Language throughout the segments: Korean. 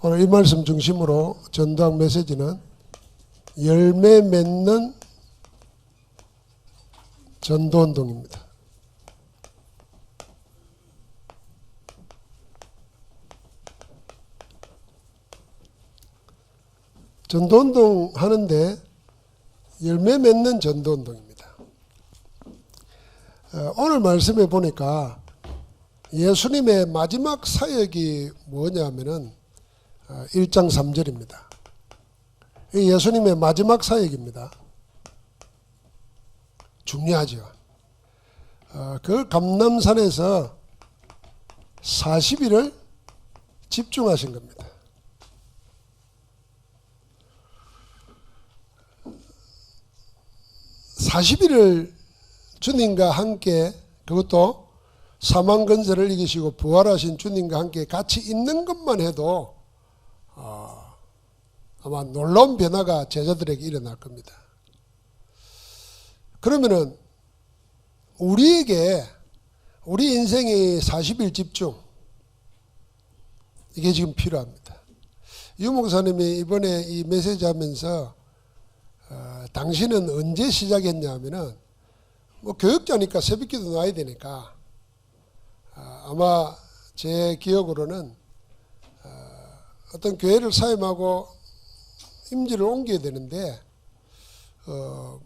오늘 이 말씀 중심으로 전도학 메시지는 열매 맺는 전도운동입니다. 전도운동 하는데 열매 맺는 전도운동입니다. 오늘 말씀에 보니까 예수님의 마지막 사역이 뭐냐면은 1장 3절입니다. 예수님의 마지막 사역입니다. 중요하죠. 그 감람산에서 40일을 집중하신 겁니다. (40일을) 주님과 함께, 그것도 사망 근세를 이기시고 부활하신 주님과 함께 같이 있는 것만 해도 아마 놀라운 변화가 제자들에게 일어날 겁니다. 그러면은 우리에게 우리 인생의 40일 집중, 이게 지금 필요합니다. 유 목사님이 이번에 이 메시지 하면서 당신은 언제 시작했냐면은 뭐 교육자니까 새벽기도 나와야 되니까 아마 제 기억으로는 어떤 교회를 사임하고 임지를 옮겨야 되는데 뭐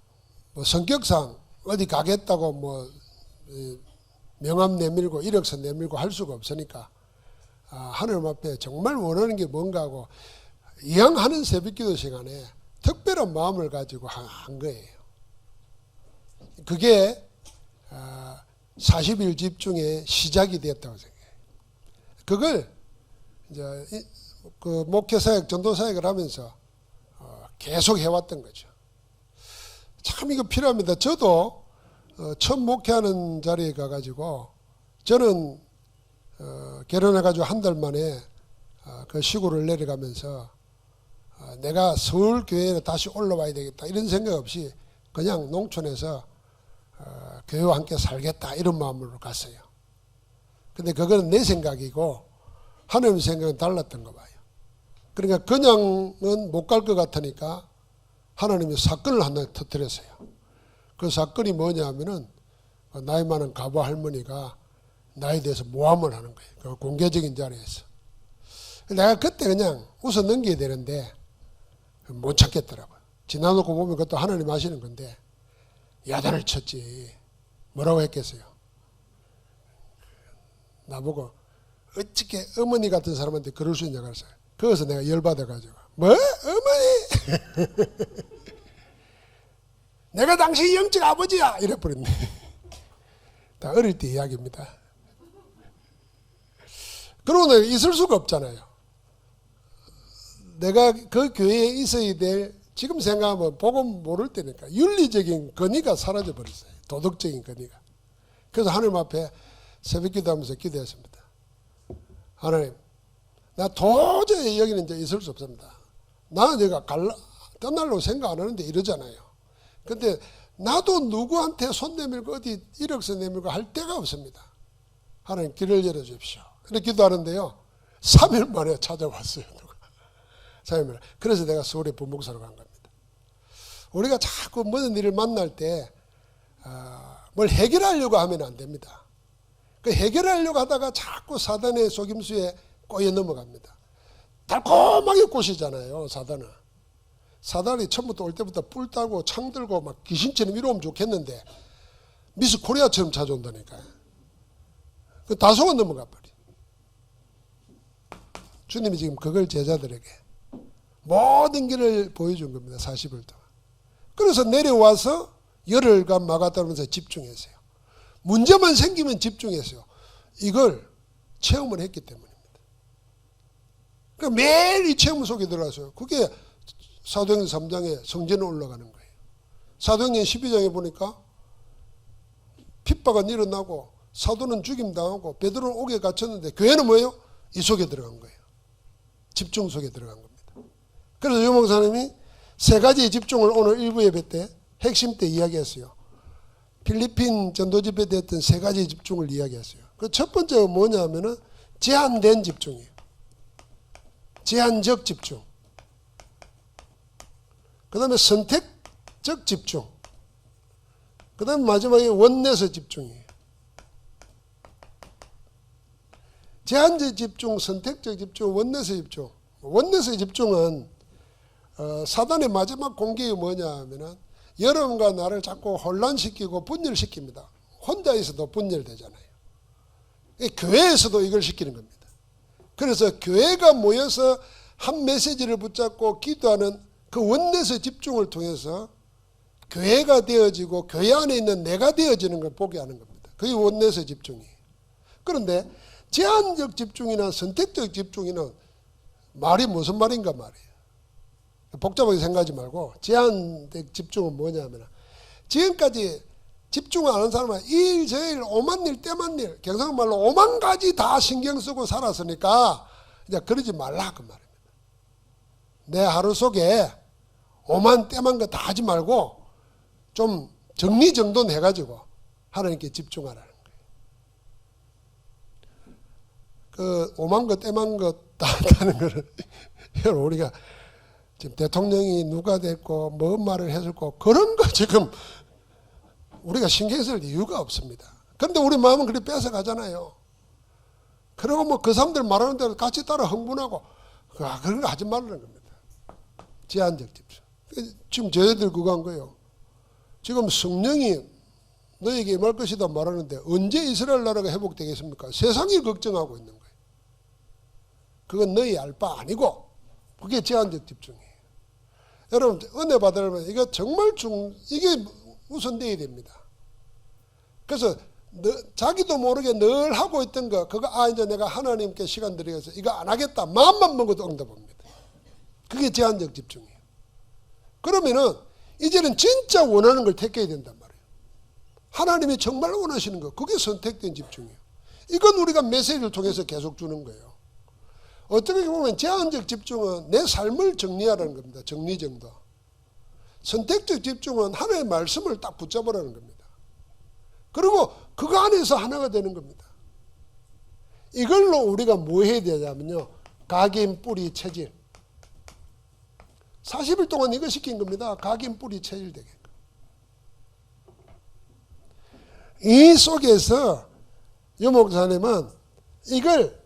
성격상 어디 가겠다고 뭐 명함 내밀고 이력서 내밀고 할 수가 없으니까 하나님 앞에 정말 원하는 게 뭔가 하고 이왕 하는 새벽기도 시간에 특별한 마음을 가지고 한 거예요. 그게 40일 집중의 시작이 되었다고 생각해요. 그걸 이제 그 목회사역, 전도사역을 하면서 계속 해왔던 거죠. 참 이거 필요합니다. 저도 처음 목회하는 자리에 가가지고 저는 결혼해가지고 한 달 만에 그 시골을 내려가면서 내가 서울 교회에 다시 올라와야 되겠다 이런 생각 없이 그냥 농촌에서 교회와 함께 살겠다 이런 마음으로 갔어요. 근데 그거는 내 생각이고 하나님 생각은 달랐던 거 봐요. 그러니까 그냥은 못 갈 것 같으니까 하나님이 사건을 하나 터뜨렸어요. 그 사건이 뭐냐 하면은 나이 많은 가부 할머니가 나에 대해서 모함을 하는 거예요. 그 공개적인 자리에서. 내가 그때 그냥 웃어 넘겨야 되는데 못 찾겠더라고요. 지나놓고 보면 그것도 하나님 하시는 건데 야단을 쳤지. 뭐라고 했겠어요? 나보고 어떻게 어머니 같은 사람한테 그럴 수 있냐고 했어요. 그래서 내가 열받아가지고 뭐? 어머니? 내가 당신 영적 아버지야! 이래버렸네. 다 어릴 때 이야기입니다. 그러고는 있을 수가 없잖아요. 내가 그 교회에 있어야 될, 지금 생각하면 복음 모를 때니까 윤리적인 권위가 사라져 버렸어요. 도덕적인 권위가. 그래서 하나님 앞에 새벽 기도하면서 기도했습니다. 하나님, 나 도저히 여기는 이제 있을 수 없습니다. 나는 내가 떠날려고 생각 안 하는데 이러잖아요. 근데 나도 누구한테 손 내밀고 어디 이력서 내밀고 할 데가 없습니다. 하나님 길을 열어주십시오. 이렇게 기도하는데요. 3일 만에 찾아왔어요. 누가. 3일 만에. 그래서 내가 서울에 부목사로 간 겁니다. 우리가 자꾸 모든 일을 만날 때 뭘 해결하려고 하면 안 됩니다. 그 해결하려고 하다가 자꾸 사단의 속임수에 꼬여 넘어갑니다. 달콤하게 꼬시잖아요. 사단은. 사단이 처음부터 올 때부터 뿔 따고 창 들고 막 귀신처럼 이러면 좋겠는데 미스 코리아처럼 찾아온다니까요. 다 속아 넘어가 버려. 주님이 지금 그걸 제자들에게 모든 길을 보여준 겁니다. 40일 동안. 그래서 내려와서 열흘간 마가다면서 집중했어요. 문제만 생기면 집중했어요. 이걸 체험을 했기 때문입니다. 그러니까 매일 이 체험 속에 들어가서요. 그게 사도행전 3장에 성전에 올라가는 거예요. 사도행전 12장에 보니까 핍박은 일어나고 사도는 죽임당하고 베드로는 옥에 갇혔는데 교회는 뭐예요? 이 속에 들어간 거예요. 집중 속에 들어간 겁니다. 그래서 유 목사님이 세 가지의 집중을 오늘 일부 예배 때 핵심 때 이야기했어요. 필리핀 전도 집회 때 했던 세 가지 집중을 이야기했어요. 그 첫 번째가 뭐냐면은 제한된 집중이에요. 제한적 집중, 그 다음에 선택적 집중, 그 다음에 마지막에 원내서 집중이에요. 제한적 집중, 선택적 집중, 원내서 집중. 원내서 집중은 사단의 마지막 공격이 뭐냐 하면은 여러분과 나를 자꾸 혼란시키고 분열시킵니다. 혼자 있어도 분열되잖아요. 교회에서도 이걸 시키는 겁니다. 그래서 교회가 모여서 한 메시지를 붙잡고 기도하는 그 원내서 집중을 통해서 교회가 되어지고 교회 안에 있는 내가 되어지는 걸 보게 하는 겁니다. 그게 원내서 집중이에요. 그런데 제한적 집중이나 선택적 집중이는 말이 무슨 말인가 말이에요. 복잡하게 생각하지 말고 제한적 집중은 뭐냐면 지금까지 집중 안 하는 사람은 일, 저일, 오만 일, 때만 일, 경상말로 오만 가지 다 신경 쓰고 살았으니까 이제 그러지 말라 그 말입니다. 내 하루 속에 오만 때만 거 다 하지 말고 좀 정리정돈 해가지고 하나님께 집중하라는 거예요. 그 오만 거 때만 거 다 한다는 거는 우리가 지금 대통령이 누가 됐고 뭔 말을 했을고 그런 거 지금 우리가 신경 쓸 이유가 없습니다. 그런데 우리 마음은 그렇게 뺏어가잖아요. 그리고 뭐 그 사람들 말하는 대로 같이 따라 흥분하고 그런 거 하지 말라는 겁니다. 제한적 집중. 지금 저희들 그거 한 거예요. 지금 성령이 너에게 임할 것이다 말하는데 언제 이스라엘 나라가 회복되겠습니까? 세상이 걱정하고 있는 거예요. 그건 너희 알 바 아니고 그게 제한적 집중이에요. 여러분 은혜 받으려면 이거 정말 이게 우선돼야 됩니다. 그래서 자기도 모르게 늘 하고 있던 거 그거 이제 내가 하나님께 시간 드리겠어 이거 안 하겠다 마음만 먹어도 응답합니다. 그게 제한적 집중이에요. 그러면은 이제는 진짜 원하는 걸 택해야 된단 말이에요. 하나님이 정말 원하시는 거 그게 선택된 집중이에요. 이건 우리가 메시지를 통해서 계속 주는 거예요. 어떻게 보면 제한적 집중은 내 삶을 정리하라는 겁니다. 정리정돈. 선택적 집중은 하나님의 말씀을 딱 붙잡으라는 겁니다. 그리고 그거 안에서 하나가 되는 겁니다. 이걸로 우리가 뭐 해야 되냐면요. 각인, 뿌리, 체질. 40일 동안 이거 시킨 겁니다. 각인, 뿌리, 체질 되게끔. 이 속에서 유 목사님은 이걸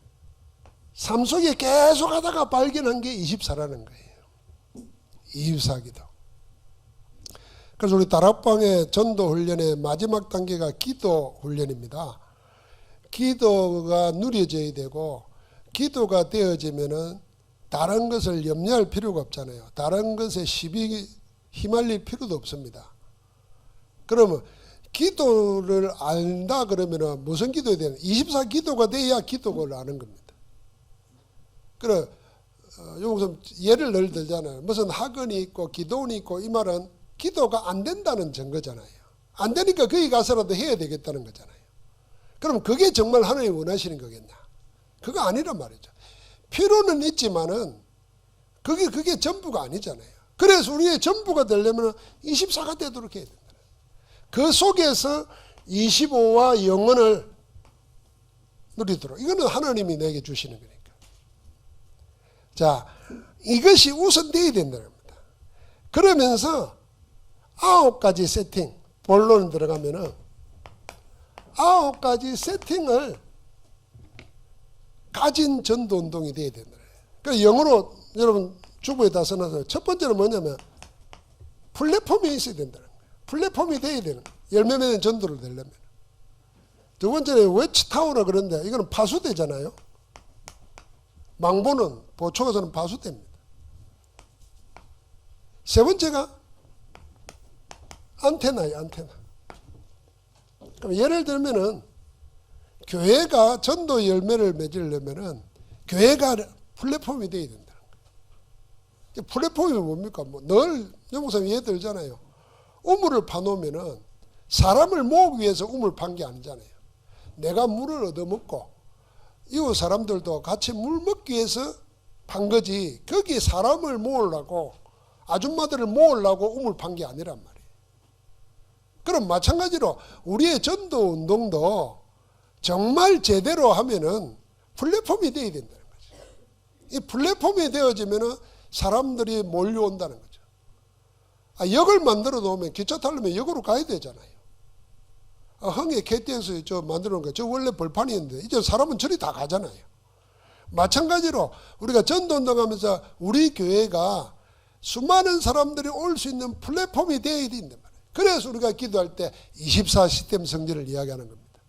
삶 속에 계속 하다가 발견한 게 24라는 거예요. 24기도. 그래서 우리 다락방의 전도 훈련의 마지막 단계가 기도 훈련입니다. 기도가 누려져야 되고 기도가 되어지면은 다른 것을 염려할 필요가 없잖아요. 다른 것에 시비 휘말릴 필요도 없습니다. 그러면 기도를 안다 그러면은 무슨 기도해야 되나? 24기도가 돼야 기도를 아는 겁니다. 그래, 요즘 예를 늘 들잖아요. 무슨 학원이 있고 기도원이 있고 이 말은 기도가 안 된다는 증거잖아요. 안 되니까 거기 가서라도 해야 되겠다는 거잖아요. 그럼 그게 정말 하나님이 원하시는 거겠냐? 그거 아니란 말이죠. 필요는 있지만은 그게 전부가 아니잖아요. 그래서 우리의 전부가 되려면 24가 되도록 해야 된다. 그 속에서 25와 영혼을 누리도록. 이거는 하나님이 내게 주시는 거니까. 자, 이것이 우선되어야 된다는 겁니다. 그러면서 9가지 세팅, 본론 들어가면은 9가지 세팅을 가진 전도 운동이 되어야 된다. 그러니까 영어로 여러분 주부에다 써놔서 첫 번째는 뭐냐면 플랫폼이 있어야 된다는 거예요. 플랫폼이 돼야 되는 거예요. 열매 맺는 전도를 되려면. 두 번째는 웨치타워라 그러는데 이거는 파수대잖아요. 망보는 보초가서는 파수대입니다. 세 번째가 안테나예요. 안테나. 그럼 예를 들면은 교회가 전도 열매를 맺으려면은 교회가 플랫폼이 돼야 된다는 거예요. 플랫폼이 뭡니까? 늘 영목사님 예를 들잖아요. 우물을 파놓으면은 사람을 모으기 위해서 우물 판 게 아니잖아요. 내가 물을 얻어먹고 이웃 사람들도 같이 물 먹기 위해서 판 거지. 거기에 사람을 모으려고 아줌마들을 모으려고 우물 판 게 아니란 말이에요. 그럼 마찬가지로 우리의 전도 운동도 정말 제대로 하면은 플랫폼이 돼야 된다는 거죠. 이 플랫폼이 되어지면 사람들이 몰려온다는 거죠. 역을 만들어 놓으면 기차 타려면 역으로 가야 되잖아요. 흥에 KTX 저 만들어 놓은 거, 저 원래 벌판이었는데 이제 사람은 저리 다 가잖아요. 마찬가지로 우리가 전도운동하면서 우리 교회가 수많은 사람들이 올 수 있는 플랫폼이 되어야 된단 말이에요. 그래서 우리가 기도할 때 24시스템 성전을 이야기하는 겁니다.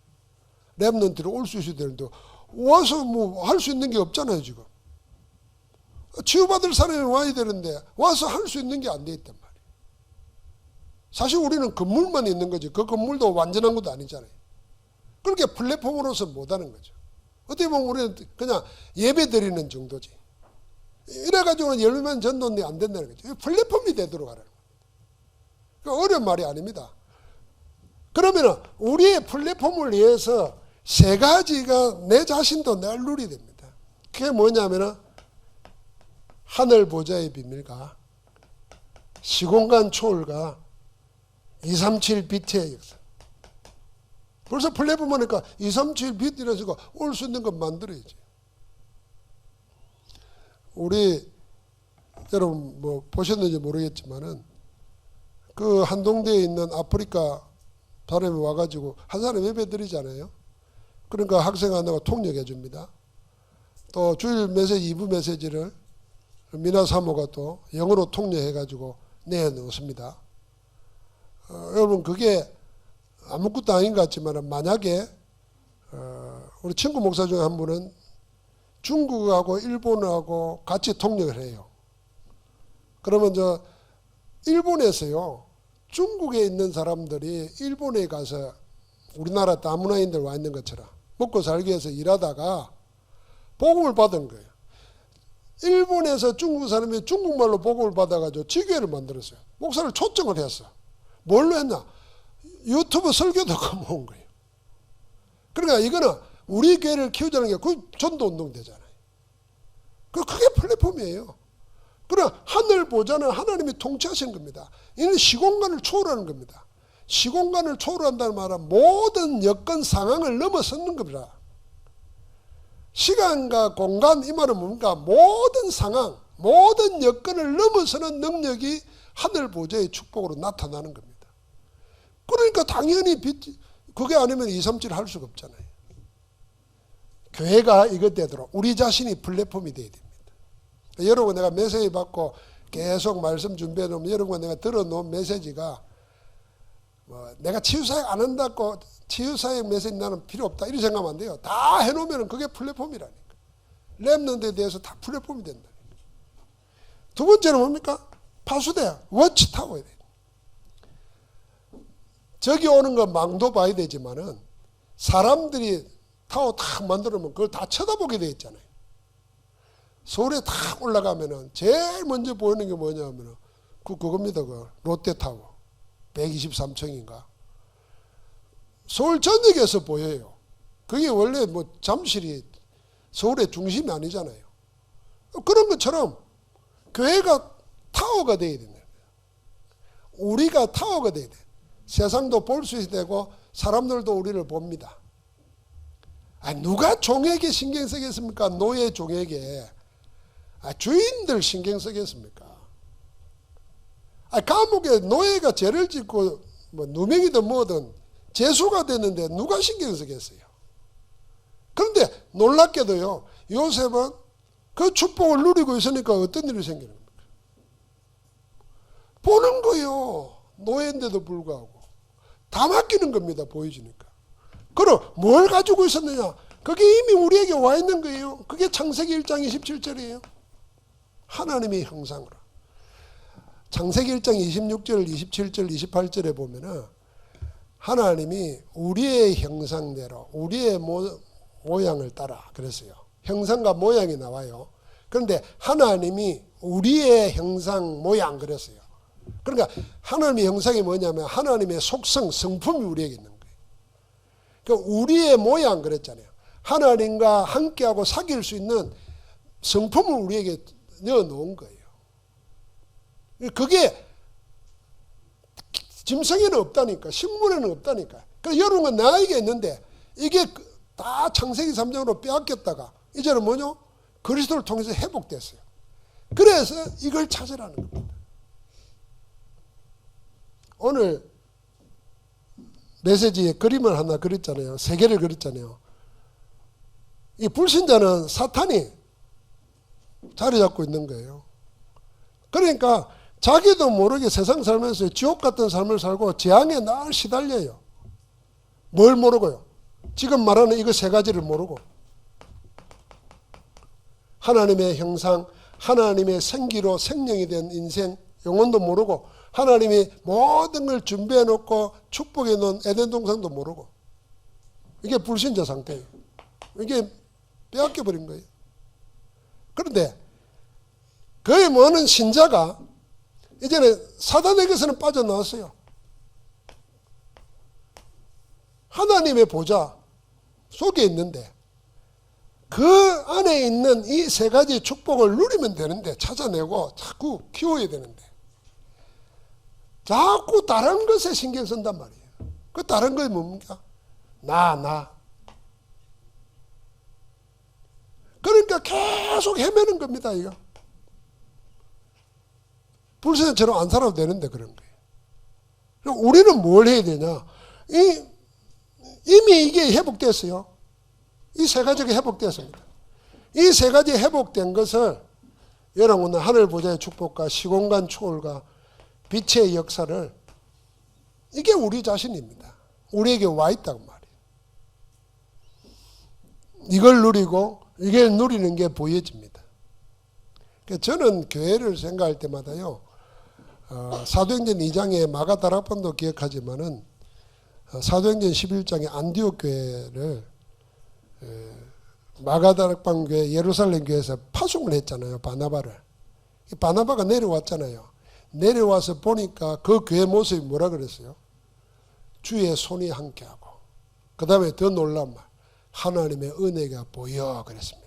렘넌트로 올 수 있어야 되는데 와서 뭐 할 수 있는 게 없잖아요. 지금 치유받을 사람이 와야 되는데 와서 할 수 있는 게 안 돼 있단 말이에요. 사실 우리는 건물만 있는 거지 그 건물도 완전한 것도 아니잖아요. 그렇게 플랫폼으로서 못하는 거죠. 어떻게 보면 우리는 그냥 예배 드리는 정도지. 이래가지고는 열면 전도는 안 된다는 거죠. 플랫폼이 되도록 하라는 거예요. 그러니까 어려운 말이 아닙니다. 그러면 우리의 플랫폼을 위해서 세 가지가 내 자신도 늘 누리야 됩니다. 그게 뭐냐면 하늘 보좌의 비밀과 시공간 초월과 237 빛의 역사. 벌써 플랫폼 하니까 237 빛이라서 올 수 있는 건 만들어야지. 우리 여러분 뭐 보셨는지 모르겠지만은 그 한동대에 있는 아프리카 사람이 와가지고 한 사람 예배 드리잖아요. 그러니까 학생 하나가 통역해 줍니다. 또 주일 메시지 2부 메시지를 미나 사모가 또 영어로 통역해가지고 내놓습니다. 여러분 그게 아무것도 아닌 것 같지만 만약에 우리 친구 목사 중에 한 분은 중국하고 일본하고 같이 통역을 해요. 그러면 저 일본에서요 중국에 있는 사람들이 일본에 가서 우리나라 다문화인들 와 있는 것처럼 먹고 살기 위해서 일하다가 복음을 받은 거예요. 일본에서 중국 사람이 중국말로 복음을 받아가지고 지교회를 만들었어요. 목사를 초청을 했어. 뭘로 했나? 유튜브 설교도 모은 거예요. 그러니까 이거는 우리 교회를 키우자는 게 그 전도운동 되잖아요. 그게 플랫폼이에요. 그러나 하늘 보좌는 하나님이 통치하시는 겁니다. 이는 시공간을 초월하는 겁니다. 시공간을 초월한다는 말은 모든 여건 상황을 넘어서는 겁니다. 시간과 공간 이 말은 뭡니까? 모든 상황, 모든 여건을 넘어서는 능력이 하늘 보좌의 축복으로 나타나는 겁니다. 그러니까 당연히 그게 아니면 237 할 수가 없잖아요. 교회가 이것 되도록 우리 자신이 플랫폼이 돼야 됩니다. 여러분 내가 메시지 받고 계속 말씀 준비해 놓으면 여러분과 내가 들어놓은 메시지가 뭐 내가 치유사역 안 한다고 치유사역 메시지 나는 필요 없다 이렇게 생각하면 안 돼요. 다 해놓으면 그게 플랫폼이라니까. 랩런트에 대해서 다 플랫폼이 된다. 두 번째는 뭡니까? 파수대, 워치타워에 돼. 저기 오는 거 망도 봐야 되지만은 사람들이 타워 탁 만들어놓으면 그걸 다 쳐다보게 돼 있잖아요. 서울에 탁 올라가면은 제일 먼저 보이는 게 뭐냐면은 그겁니다. 그 롯데타워 123층인가. 서울 전역에서 보여요. 그게 원래 뭐 잠실이 서울의 중심이 아니잖아요. 그런 것처럼 교회가 타워가 돼야 된다. 우리가 타워가 돼야 돼. 세상도 볼 수 있게 되고 사람들도 우리를 봅니다. 누가 종에게 신경 쓰겠습니까? 노예 종에게. 주인들 신경 쓰겠습니까? 감옥에 노예가 죄를 짓고 뭐 누명이든 뭐든 재수가 됐는데 누가 신경 쓰겠어요? 그런데 놀랍게도요 요셉은 그 축복을 누리고 있으니까 어떤 일이 생기는 겁니까? 보는 거요. 노예인데도 불구하고 다 맡기는 겁니다. 보여주니까. 그럼 뭘 가지고 있었느냐? 그게 이미 우리에게 와 있는 거예요. 그게 창세기 1장 27절이에요. 하나님의 형상으로. 창세기 1장 26절, 27절, 28절에 보면은 하나님이 우리의 형상대로 우리의 모양을 따라 그랬어요. 형상과 모양이 나와요. 그런데 하나님이 우리의 형상 모양 그랬어요. 그러니까 하나님의 형상이 뭐냐면 하나님의 속성, 성품이 우리에게 있는 거예요. 그러니까 우리의 모양 그랬잖아요. 하나님과 함께하고 사귈 수 있는 성품을 우리에게 넣어놓은 거예요. 그게 짐승에는 없다니까. 식물에는 없다니까. 그러니까 여러분은 나에게 있는데 이게 다 창세기 3장으로 빼앗겼다가 이제는 뭐죠? 그리스도를 통해서 회복됐어요. 그래서 이걸 찾으라는 겁니다. 오늘 메시지에 그림을 하나 그렸잖아요. 세 개를 그렸잖아요. 이 불신자는 사탄이 자리 잡고 있는 거예요. 그러니까 자기도 모르게 세상 살면서 지옥 같은 삶을 살고 재앙에 날 시달려요. 뭘 모르고요? 지금 말하는 이거 세 가지를 모르고 하나님의 형상, 하나님의 생기로 생명이 된 인생, 영혼도 모르고 하나님이 모든 걸 준비해 놓고 축복해 놓은 에덴 동산도 모르고 이게 불신자 상태예요. 이게 빼앗겨 버린 거예요. 그런데 거의 많은 신자가 이제는 사단에게서는 빠져나왔어요. 하나님의 보좌 속에 있는데 그 안에 있는 이 세 가지 축복을 누리면 되는데 찾아내고 자꾸 키워야 되는데 자꾸 다른 것에 신경 쓴단 말이에요. 그 다른 것이 뭡니까? 나. 그러니까 계속 헤매는 겁니다. 이거. 불신자처럼 안 살아도 되는데 그런 거예요. 그럼 우리는 뭘 해야 되냐? 이미 이게 회복됐어요. 이 세 가지가 회복됐습니다. 이 세 가지 회복된 것을 여러분은 하늘 보좌의 축복과 시공간 초월과 빛의 역사를 이게 우리 자신입니다. 우리에게 와 있다고 말이에요. 이걸 누리고 이걸 누리는 게 보여집니다. 저는 교회를 생각할 때마다요. 사도행전 2장의 마가다락방도 기억하지만은 사도행전 11장의 안디옥 교회를 마가다락방 교회 예루살렘 교회에서 파송을 했잖아요. 바나바를. 바나바가 내려왔잖아요. 내려와서 보니까 그 교회 모습이 뭐라 그랬어요? 주의 손이 함께하고 그 다음에 더 놀라운 말 하나님의 은혜가 보여 그랬습니다.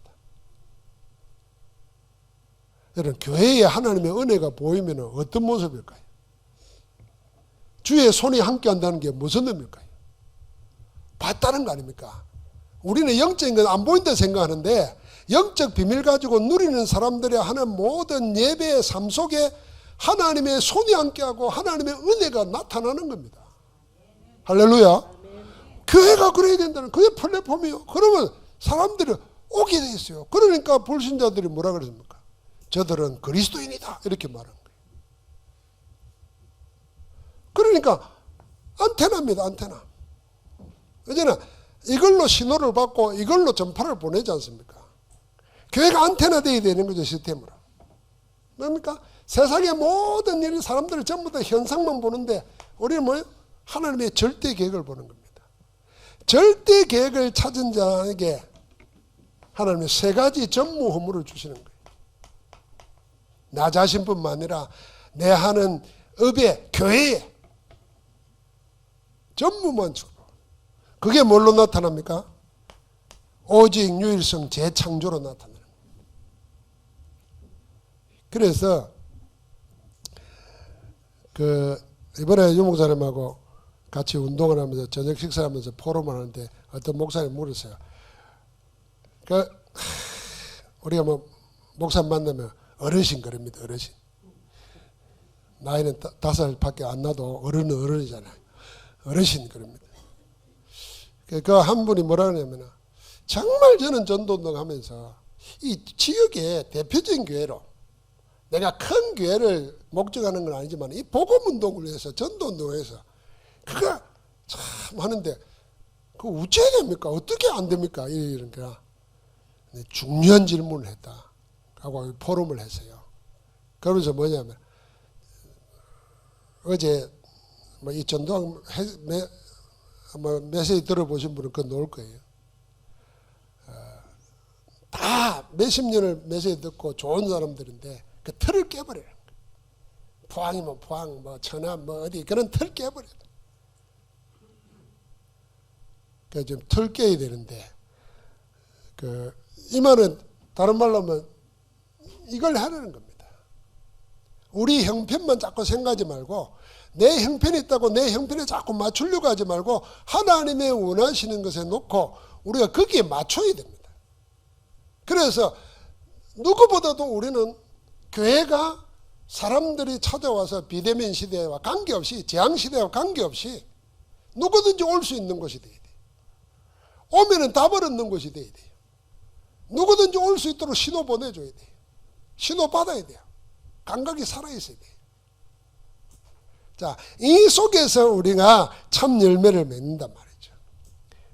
여러분 교회에 하나님의 은혜가 보이면 어떤 모습일까요? 주의 손이 함께한다는 게 무슨 의미일까요? 봤다는 거 아닙니까? 우리는 영적인 건 안 보인다 생각하는데 영적 비밀 가지고 누리는 사람들이 하는 모든 예배의 삶 속에 하나님의 손이 함께하고 하나님의 은혜가 나타나는 겁니다. 할렐루야. 교회가 그래야 된다는 그게 플랫폼이요. 그러면 사람들이 오게 돼 있어요. 그러니까 불신자들이 뭐라 그랬습니까? 저들은 그리스도인이다 이렇게 말한 거예요. 그러니까 안테나입니다. 안테나. 이제는 이걸로 신호를 받고 이걸로 전파를 보내지 않습니까? 교회가 안테나 되어야 되는 거죠. 시스템으로. 뭡니까? 세상의 모든 일 사람들이 전부 다 현상만 보는데 우리는 뭐예요? 하나님의 절대 계획을 보는 겁니다. 절대 계획을 찾은 자에게 하나님의 세 가지 전무 허물을 주시는 거예요. 나 자신뿐만 아니라 내 하는 업에 교회에 전무만 주고 그게 뭘로 나타납니까? 오직 유일성 재창조로 나타나는 거예요. 그래서 이번에 유목사님하고 같이 운동을 하면서 저녁 식사하면서 포럼을 하는데 어떤 목사님 물었어요. 우리가 뭐 목사 만나면 어르신 그럽니다. 어르신. 나이는 5살밖에 안 나도 어른은 어른이잖아요. 어르신 그럽니다. 그 한 분이 뭐라 그러냐면 정말 저는 전도운동 하면서 이 지역의 대표적인 교회로 내가 큰 교회를 목적하는 건 아니지만 이 복음운동을 위해서 전도운동을 해서 그거 참 하는데 그거 어째야 됩니까? 어떻게 안 됩니까? 이러니까 중요한 질문을 했다 하고 포럼을 했어요. 그러면서 뭐냐면 어제 뭐 이 전도학 메시지 들어보신 분은 그거 놓을 거예요. 다 몇십 년을 메시지 듣고 좋은 사람들인데 그 틀을 깨버려요. 포항이면 포항, 뭐 천안, 뭐 어디 그런 틀 깨버려요. 그 좀 틀 깨야 되는데 이 말은 다른 말로 하면 이걸 하라는 겁니다. 우리 형편만 자꾸 생각하지 말고 내 형편이 있다고 내 형편에 자꾸 맞추려고 하지 말고 하나님의 원하시는 것에 놓고 우리가 거기에 맞춰야 됩니다. 그래서 누구보다도 우리는 교회가 사람들이 찾아와서 비대면 시대와 관계없이, 재앙시대와 관계없이 누구든지 올 수 있는 곳이 돼야 돼요. 오면은 답을 얻는 곳이 돼야 돼요. 누구든지 올 수 있도록 신호 보내줘야 돼요. 신호 받아야 돼요. 감각이 살아있어야 돼요. 자, 이 속에서 우리가 참 열매를 맺는단 말이죠.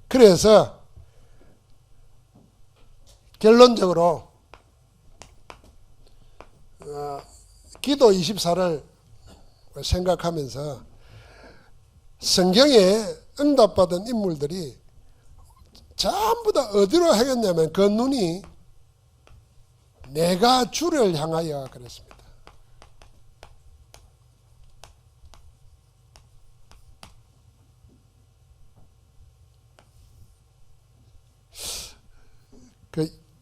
그래서 결론적으로 기도 24를 생각하면서 성경에 응답받은 인물들이 전부 다 어디로 향했냐면 그 눈이 내가 주를 향하여 그랬습니다.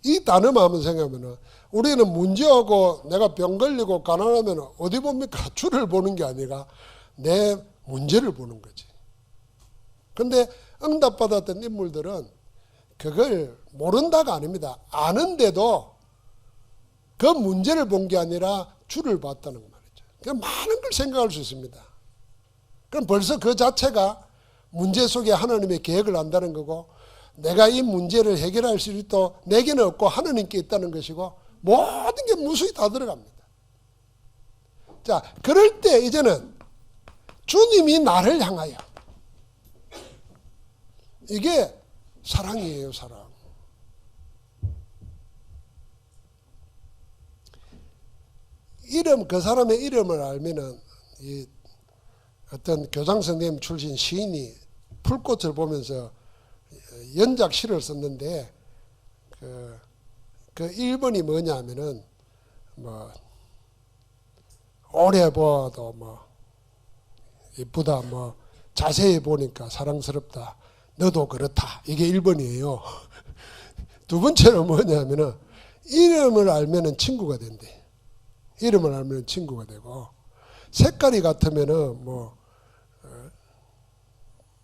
이 단어만 한번 생각하면 우리는 문제하고 내가 병 걸리고 가난하면 어디 봅니까? 주를 보는 게 아니라 내 문제를 보는 거지. 근데 응답받았던 인물들은 그걸 모른다가 아닙니다. 아는데도 그 문제를 본 게 아니라 주를 봤다는 말이죠. 그러니까 많은 걸 생각할 수 있습니다. 그럼 벌써 그 자체가 문제 속에 하나님의 계획을 안다는 거고, 내가 이 문제를 해결할 수 있도록 내게는 없고 하나님께 있다는 것이고, 모든 게 무수히 다 들어갑니다. 자, 그럴 때 이제는 주님이 나를 향하여, 이게 사랑이에요, 사랑. 그 사람의 이름을 알면은 이 어떤 교장 선생님 출신 시인이 풀꽃을 보면서 연작 시를 썼는데 그 1번이 뭐냐 하면은 뭐 오래 봐도 뭐 이쁘다, 뭐 자세히 보니까 사랑스럽다, 너도 그렇다, 이게 1번이에요. 두 번째는 뭐냐 하면은 이름을 알면은 친구가 된대. 이름을 알면 친구가 되고, 색깔이 같으면은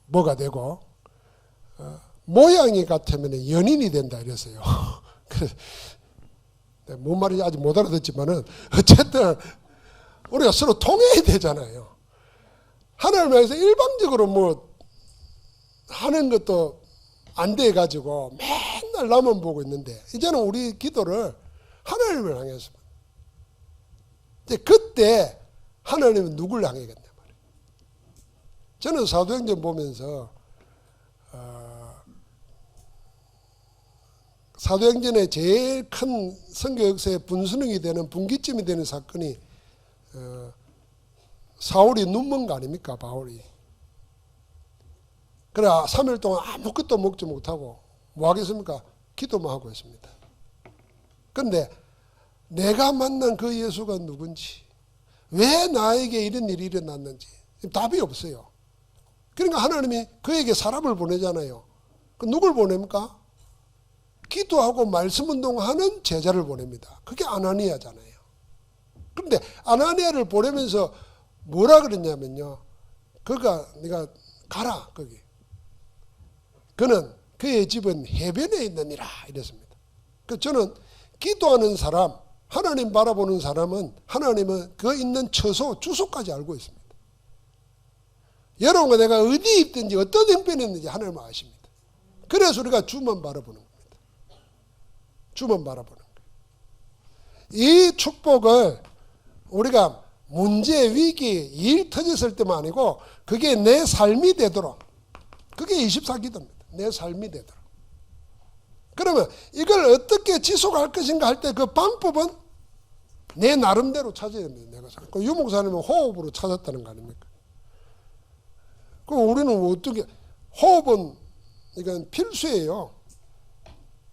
뭐가 되고, 모양이 같으면은 연인이 된다 이랬어요. 그래서 뭔 말인지 아직 못 알아듣지만은 어쨌든 우리가 서로 통해야 되잖아요. 하나님을 위해서 일방적으로 뭐 하는 것도 안 돼 가지고 맨날 나만 보고 있는데, 이제는 우리 기도를 하나님을 향해서, 그때 하나님은 누굴 향하겠냐 말이에요. 저는 사도행전 보면서 사도행전의 제일 큰 선교 역사의 분수령이 되는 분기점이 되는 사건이 사울이 눈먼 거 아닙니까? 바울이. 그래 3일 동안 아무것도 먹지 못하고 뭐 하겠습니까? 기도만 하고 있습니다. 그런데 내가 만난 그 예수가 누군지, 왜 나에게 이런 일이 일어났는지 답이 없어요. 그러니까 하나님이 그에게 사람을 보내잖아요. 그 누굴 보냅니까? 기도하고 말씀 운동하는 제자를 보냅니다. 그게 아나니아잖아요. 그런데 아나니아를 보내면서 뭐라 그랬냐면요, 그가 네가 가라 거기. 그는 그의 집은 해변에 있느니라 이랬습니다. 그 저는 기도하는 사람, 하나님 바라보는 사람은 하나님은 그 있는 처소, 주소까지 알고 있습니다. 여러분과 내가 어디 있든지 어떤 형편이 있는지 하나님은 아십니다. 그래서 우리가 주만 바라보는 겁니다. 주만 바라보는 거예요. 이 축복을 우리가 문제, 위기, 일 터졌을 때만 아니고 그게 내 삶이 되도록, 그게 24기도입니다. 내 삶이 되도록. 그러면 이걸 어떻게 지속할 것인가 할 때 그 방법은 내 나름대로 찾아야 됩니다. 내가 그 유목사님은 호흡으로 찾았다는 거 아닙니까? 그럼 우리는 어떻게, 호흡은 이건 필수예요.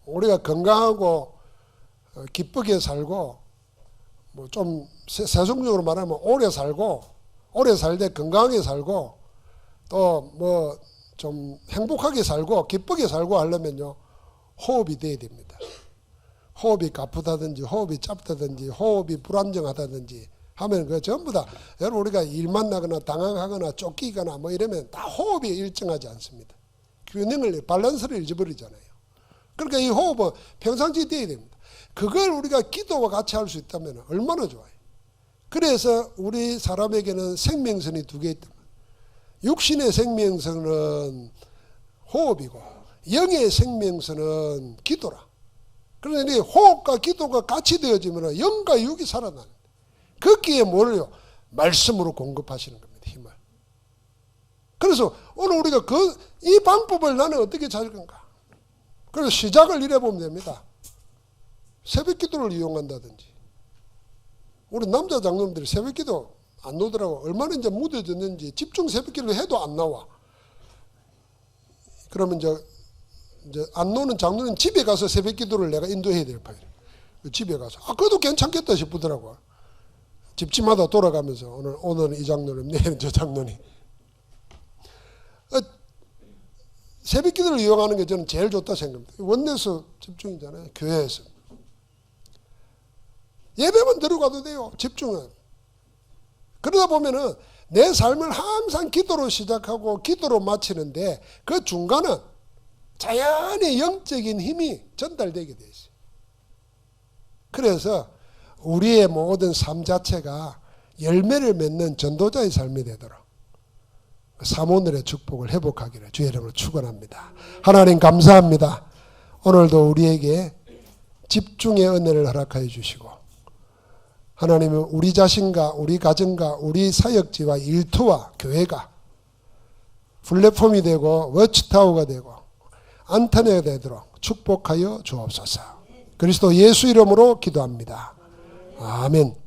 우리가 건강하고 기쁘게 살고 뭐 좀 세속적으로 말하면 오래 살고, 오래 살 때 건강하게 살고 또 뭐 좀 행복하게 살고 기쁘게 살고 하려면요, 호흡이 돼야 됩니다. 호흡이 가쁘다든지 호흡이 짧다든지 호흡이 불안정하다든지 하면 그 전부 다, 여러분 우리가 일 만나거나 당황하거나 쫓기거나 뭐 이러면 다 호흡이 일정하지 않습니다. 균형을, 밸런스를 잊어버리잖아요. 그러니까 이 호흡은 평상시에 돼야 됩니다. 그걸 우리가 기도와 같이 할 수 있다면 얼마나 좋아요. 그래서 우리 사람에게는 생명선이 두 개 있다. 육신의 생명선은 호흡이고 영의 생명선은 기도라. 그러니 호흡과 기도가 같이 되어지면 영과 육이 살아나는. 거기에 뭐를요? 말씀으로 공급하시는 겁니다. 힘을. 그래서 오늘 우리가 이 방법을 나는 어떻게 찾을 건가? 그래서 시작을 이래 보면 됩니다. 새벽 기도를 이용한다든지. 우리 남자 장로님들이 새벽 기도 안 나오더라고. 얼마나 이제 무뎌졌는지 집중 새벽 기도를 해도 안 나와. 그러면 이제 안 노는 장로는 집에 가서 새벽 기도를 내가 인도해야 될 판이에요. 집에 가서. 그래도 괜찮겠다 싶더라고요. 집집마다 돌아가면서 오늘은 이 장로님, 내일은 저 장로님. 새벽 기도를 이용하는 게 저는 제일 좋다 생각합니다. 원내에서 집중이잖아요. 교회에서. 예배만 들어가도 돼요. 집중은. 그러다 보면은 내 삶을 항상 기도로 시작하고 기도로 마치는데 그 중간은 자연히 영적인 힘이 전달되게 돼 있어요. 그래서 우리의 모든 삶 자체가 열매를 맺는 전도자의 삶이 되도록 사모늘의 축복을 회복하기를 주의 이름으로 축원합니다. 하나님 감사합니다. 오늘도 우리에게 집중의 은혜를 허락하여 주시고 하나님은 우리 자신과 우리 가정과 우리 사역지와 일터와 교회가 플랫폼이 되고 워치타워가 되고 안테나가 되도록 축복하여 주옵소서. 그리스도 예수 이름으로 기도합니다. 아멘.